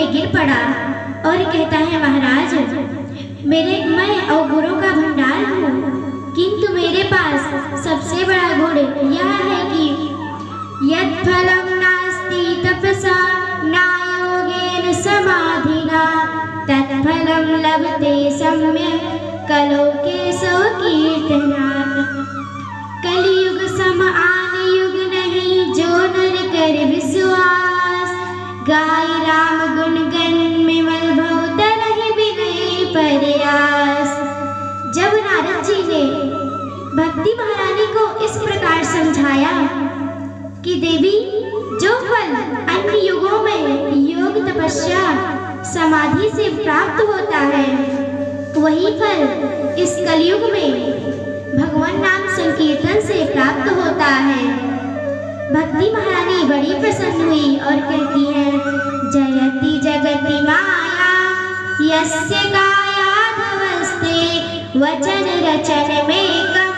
में गिर पड़ा और कहता है, महाराज मैं अवगुणों का भंडार हूँ, किंतु मेरे पास सबसे बड़ा गुण यह है कि यत् फलं नास्ति तपसा न योगेन समाधिना तत्फलं लभते सम्यक् कलोकेशो कीर्तनात्। कलियुग सम आन युग नहीं, जो नर कर विश्वास, गाय राम गुण गण में वैभव तरहि विनय प्रयास। जब नारद जी ने भक्ति महारानी को इस प्रकार समझाया कि देवी, जो फल अन्य युगों में योग तपस्या समाधि से प्राप्त होता है, वही फल इस कलयुग में भगवान नाम संकीर्तन से प्राप्त होता है। भक्ति महारानी बड़ी प्रसन्न हुई और कहती है, जयति जगति माया यस्य कायाधवस्ते वचन रचन में कम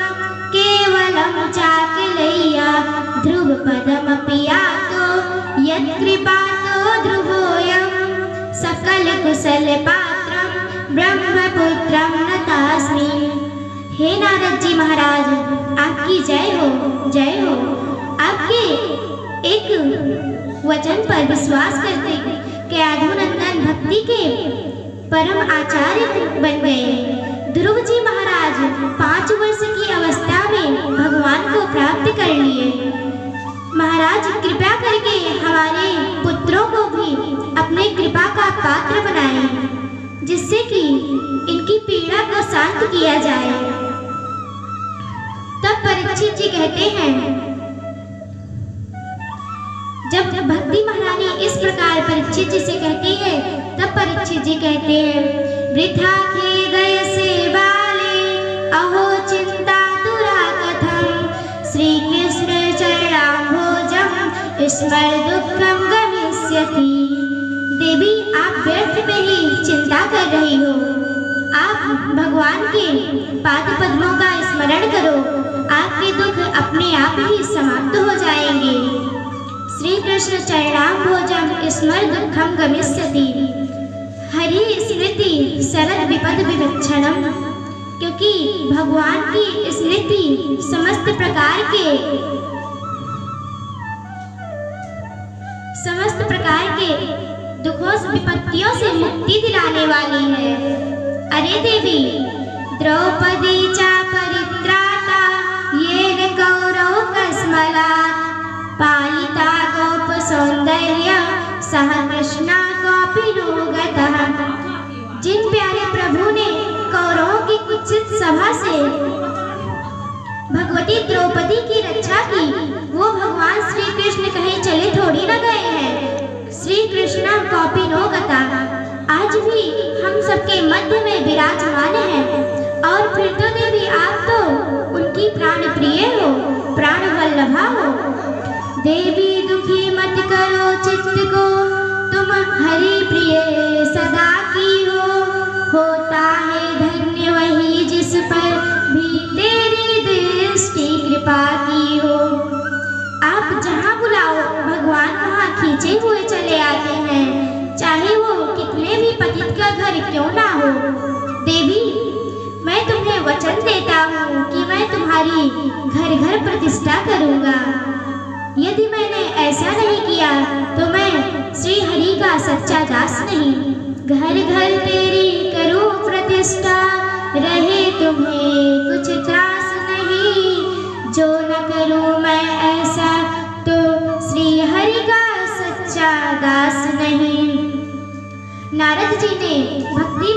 केवलम चाकलैया ध्रुव पदमपि यातो यत्कृपातो ध्रुवोऽयं सकल कुशल पात्रं ब्रह्मपुत्रं नतास्मि। हे नारद जी महाराज, आपकी जय हो, जय हो। आपके एक वचन पर विश्वास करते कयाधुनंदन भक्ति के परम आचार्य बन गए। ध्रुव जी महाराज 5 वर्ष की अवस्था में भगवान को प्राप्त कर लिए। महाराज कृपा करके हमारे पुत्रों को भी अपने कृपा का पात्र बनाएं, जिससे कि इनकी पीड़ा को शांत किया जाए। तब परीक्षित जी कहते हैं, जब भक्ति महारानी इस प्रकार परीक्षित जी से कहती है, तब परीक्षित जी कहते हैं, वृथा खेदय से बाले अहो चिंता तुरा कथम श्री कृष्ण चरणाम्भोजं स्मर दुःखं गमिष्यति। देवी, आप व्यर्थ में ही चिंता कर रही हो। आप भगवान के पाद पद्मों का स्मरण करो, आपके दुख अपने आप ही समाप्त हो जाएंगे। श्री कृष्ण चरणाम्भोजं स्मर दुःखं गमिष्यति। हरि स्मृति शरद विपद विवक्षणम, क्योंकि भगवान की स्मृति समस्त प्रकार के दुखों विपत्तियों से मुक्ति दिलाने वाली है। अरे देवी, द्रौपदी चा परित्राता येन कौरव कस्मलात् पालिता गोप सौंदर्य सह कृष्णा गोपी रोगतः। जिन प्यारे प्रभु ने कौरवों की कुत्सित सभा से भगवती द्रौपदी की रक्षा की, वो भगवान श्री कृष्ण कहीं चले थोड़ी न गए हैं। श्री कृष्ण कौपीनोगता आज भी हम सबके मध्य में विराजमान है। और फिर तो देवी, आप तो उनकी प्राण प्रिय हो, प्राण वल्लभा हो। देवी दुखी मत करो चित्त को, तुम हरि प्रिय सदा की हो। होता है धन्य वही जिस पर भी तेरी दृष्टि कृपा की हो। आप जहाँ बुलाओ भगवान वहाँ खींचे हुए चले आते हैं, चाहे वो कितने भी पतित का घर क्यों ना हो। देवी, मैं तुम्हें वचन देता हूँ कि मैं तुम्हारी घर घर प्रतिष्ठा करूँगा। यदि मैंने ऐसा नहीं किया तो मैं श्री हरि का सच्चा दास नहीं। घर घर तेरी करूँ प्रतिष्ठा, रहे तुम्हें कुछ त्रास नहीं। जो न करूँ मैं ऐसा तो श्री हरि का सच्चा दास नहीं। नारद जी ने भक्ति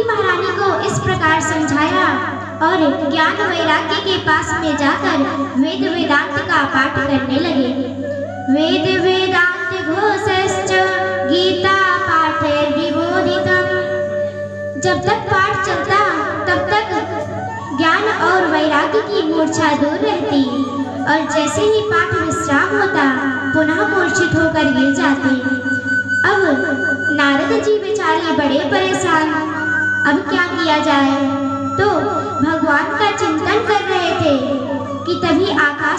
महारानी को इस प्रकार समझाया और ज्ञान वैराग्य के पास में जाकर वेद वेदांत का पाठ करने लगे। वेद वेदांत घोषश्च गीता पाठ विबोधितम्। जब तक पाठ चलता तब तक ज्ञान और वैराग्य की मूर्छा दूर रहती, और जैसे ही पाठ विश्राम होता पुनः मूर्छित होकर गिर जाते। अब नारद जी बेचारे बड़े परेशान, अब क्या किया जाए। तो भगवान का चिंतन कर रहे थे कि तभी आकाश